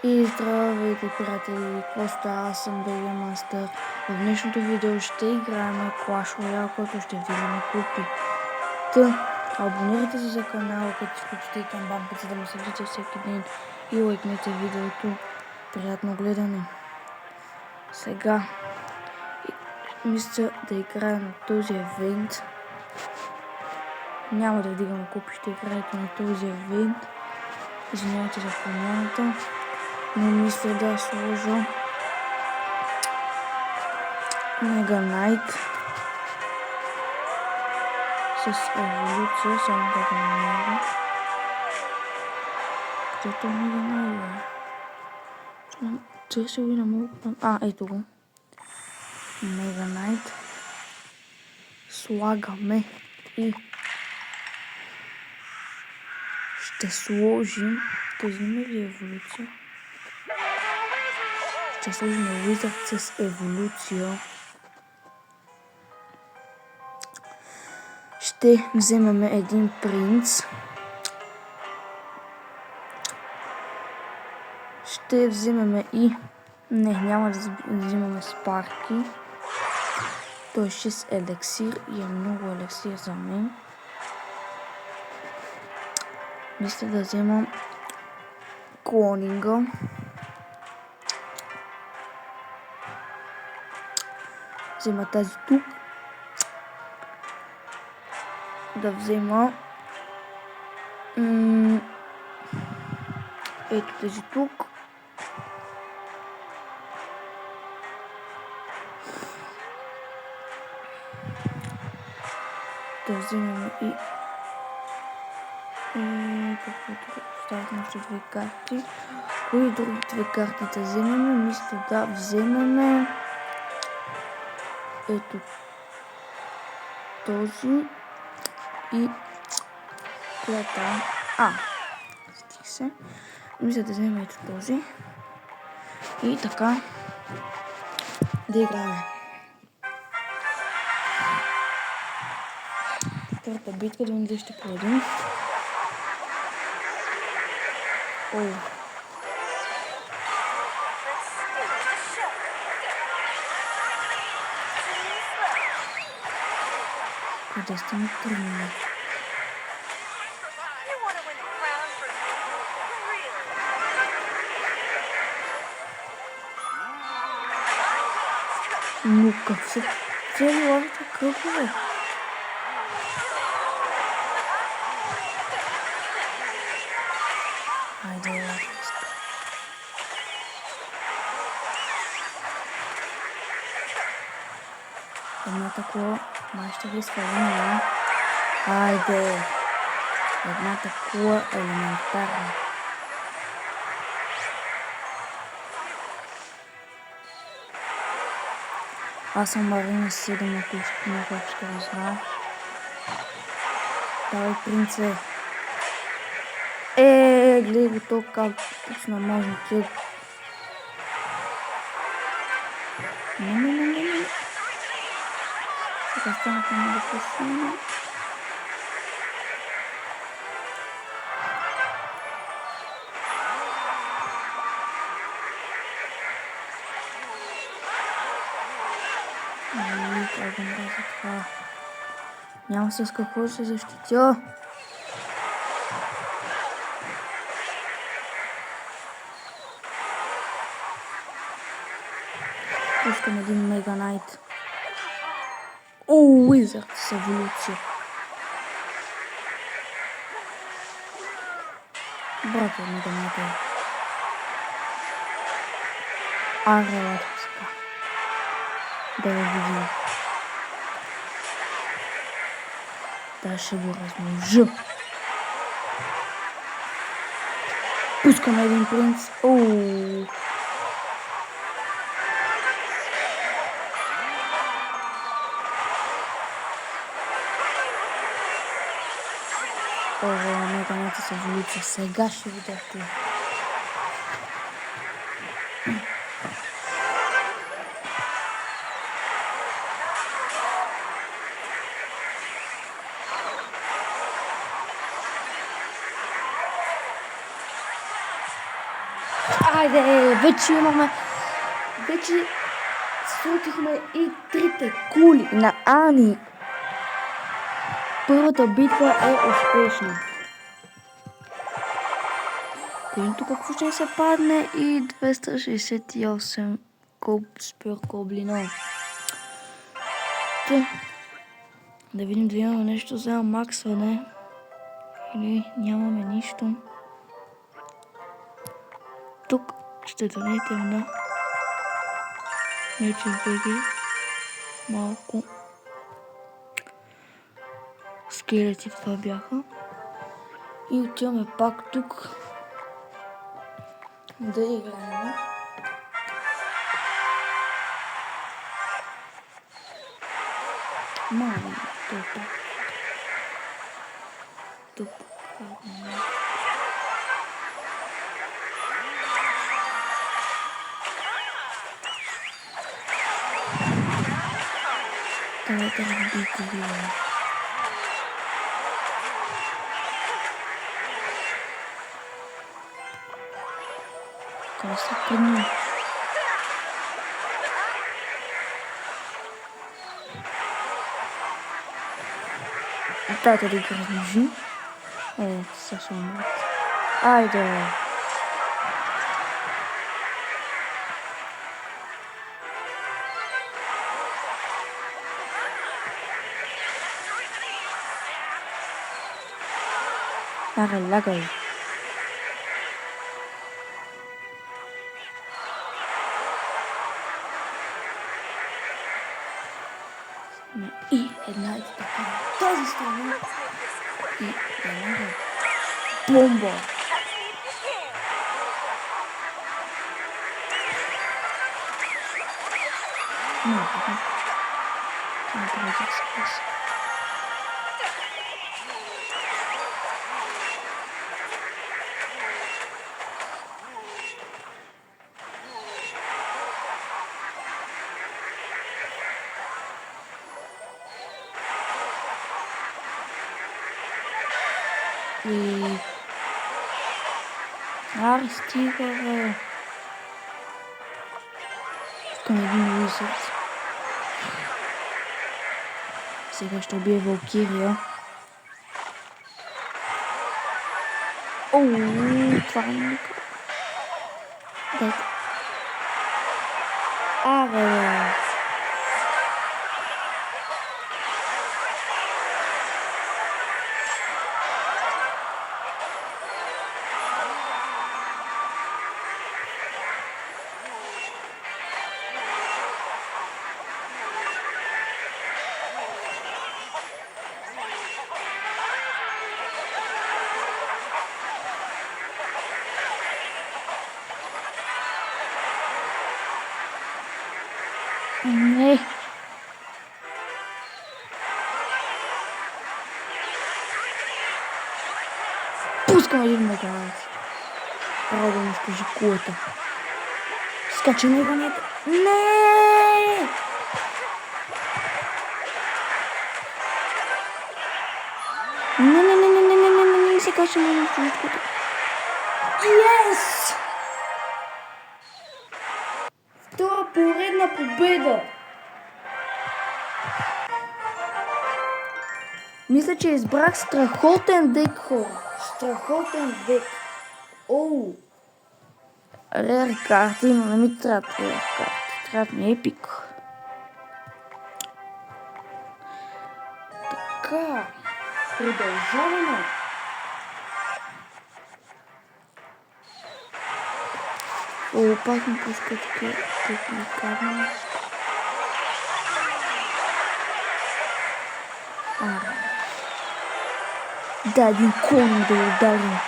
И здравейте, приятели! Какво става? Аз съм BG Master. В днешното видео ще играем Clash Royale, който ще вдигаме купи. Абонирайте се за канала, като включите и камбанката, за да ме следите всеки ден и лайкнете видеото. Приятно гледане! Сега мисля да играя на този евент. Няма да вдигаме купи, ще играете на този евент. Извинявайте за промяната. Но мисля да сложа Mega Knight с еволюция, само да го намеря. Където е Mega Knight, бе? Търся го и не мога. Ето го. Mega Knight. Слагаме и ще сложим, този има ли еволюция? Ще сложим Wizard с еволюция. Ще вземем един принц. Ще вземем и... няма да взимаме спарки. Той е 6 елексир и е много елексир за мен. Мисля да вземам клонинга. Взема тази тук. Да взема ето тези тук. Да вземем и каквото остават нашите две карти. Кои други две карти да вземем? Мисля да вземем ето този и клета. Стих се. Мисля да вземем ето този. И така да играем. Първата битка, да видим ще победим. Къде сте ми тръгнали? Ну как се цели лавата кръгове? Хайде, лавата. Едната кола май ще ви свалим. Хайде. Едната кола елементарна. Аз съм Марина 7, ако искате някой ще разбра. Давай, принце. Гледай го то как пусна можете. Не. Сега станаха много по-силни. Няма с какво да се защитя. Пускам един Mega Knight. Wizard с еволюция. Браво, Mega Knight. Арелата сега. Да я видим. Да ще го размножа. Пускаме един принц. Mega Knight с еволюция. Сега ще видяхте. Айде, вече срутихме и трите кули на Ани. Първата битва е успешна. Видим тук какво ще се падне и 268 спир гоблина. Да видим да имаме нещо за максване или нямаме нищо. Тук ще донетем на Мечен малко скелети, това бяха. И отиваме пак тук да играем. Мало, тук. Давайте разбийте вилла. Как се пръгнем? Дайте да ги размножим. Съвсем мрат. Айде! Лягай. И една е така. Тази страна. И една бомба. И... Аре, стига, бе. Искам един уизърд. Сега ще убие Валкирия. Това е много. Дайте. Аре, не. Пускам един мегарант. Право да унищожи кулата. Скача на ванята. Не! Не се кача на унищожи кулата. Yes! Втора поредна победа. Мисля, че избрах страхотен дек, хора. Страхотен дек. Рер карти, но не ми трябват рер карти. Трябва ми епик. Така. Продължаваме. Пак ми пуска тепликарна. Да, един кон да ударим.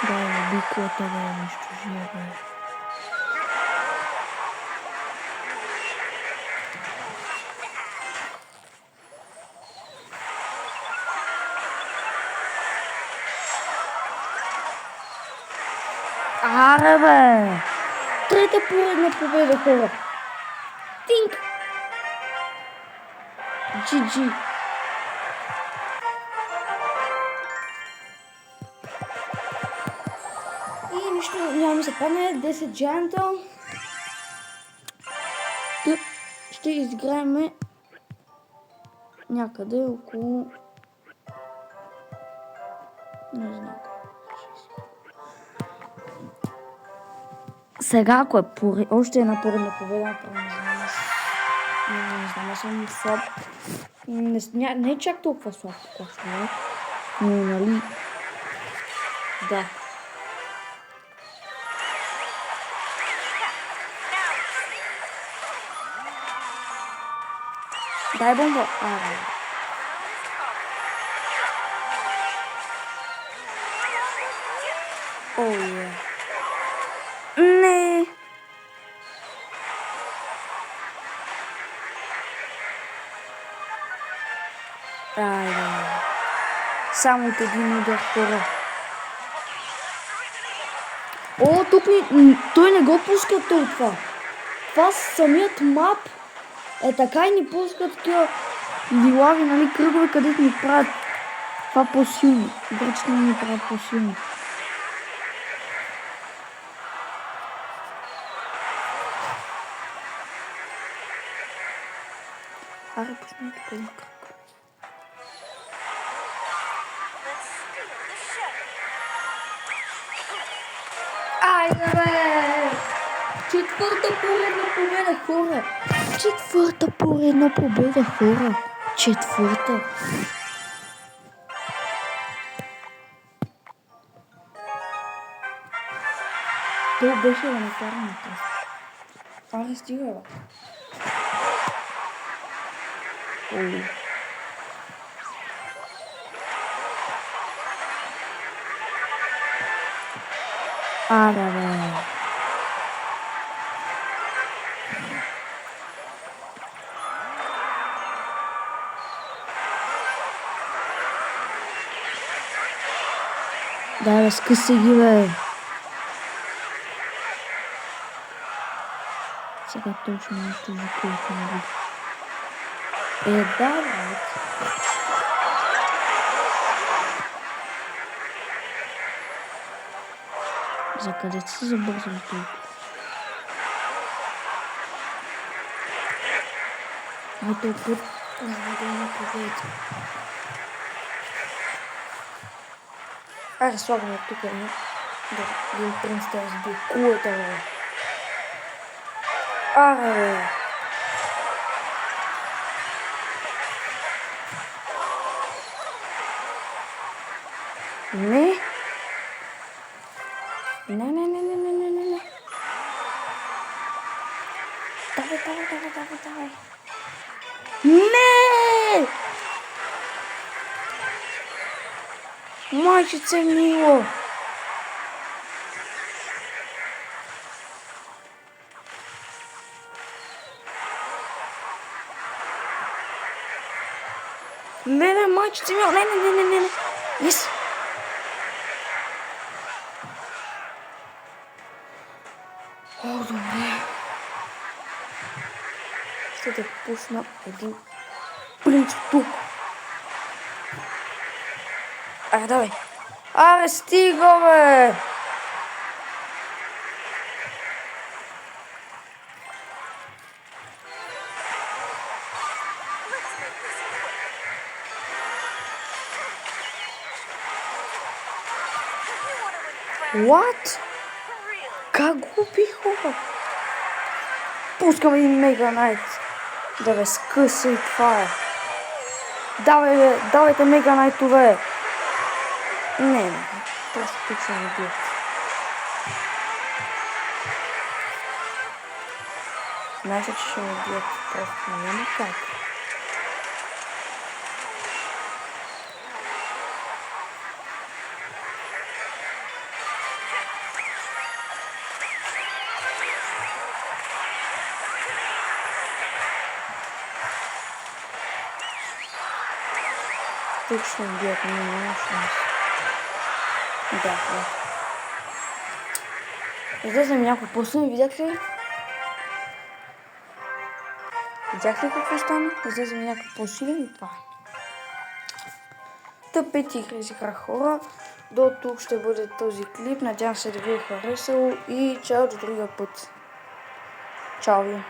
Да, убий кота, да, нещо. Жебе. Аре бе! Трета поредна победа, хора! Тинк! GG! И нищо няма ми се падне, 10 джанта. Тук ще изиграем някъде около... Не знам. Сега, ако е още една поредна победа, не знам, аз съм слаб. Не е чак толкова слаб, както е. Но, нали... Да. Дай бомба. О, е. Не. Айде. Само от един удар, хора. О, тук той не го пуска това. Това самият мап е така и ни пускат такива лилави, нали, кръгове, където ни правят това по-силно. Играчите ни правят по-силно. Аре, пусна тук един кръг. Айде, бе! Четвърта поредна победа, хора! Четвърта поредна победа, хора! Четвърта! То беше да накараме това. Аре, стига, бе! Аре, бе! Да, разкъси ги, бе! Сега точно нещо за колко нали. Да, бе! За къде се забързам тук? Ето път на победа. Аре, слагаме тук едно. Да, един принц да разбие кулата, бе. Аре, бе. Не. Не. Давай. Не! Майчице мило! Не, майчице мило! Не! Yes! О, добре. Ще да пусна един принц тук. Аре, давай. Аре, стига, бе! What? Как го убиха? Пускам един Мега Найт. Да бе, скъса и това е. Давай, бе, давайте Мега Найтове. Не. Просто тук ще ме бият. Знаете, че ще ме бият. Просто няма как. Тук ще убият няма шанс. Да. Излезе ми някой пусен, видяхте ли? Видяхте ли какво стана? Излезе ми някой по-силен и това е. Пети игри изиграх хора. До тук ще бъде този клип. Надявам се да ви е харесал и чао до другия път. Чао ви!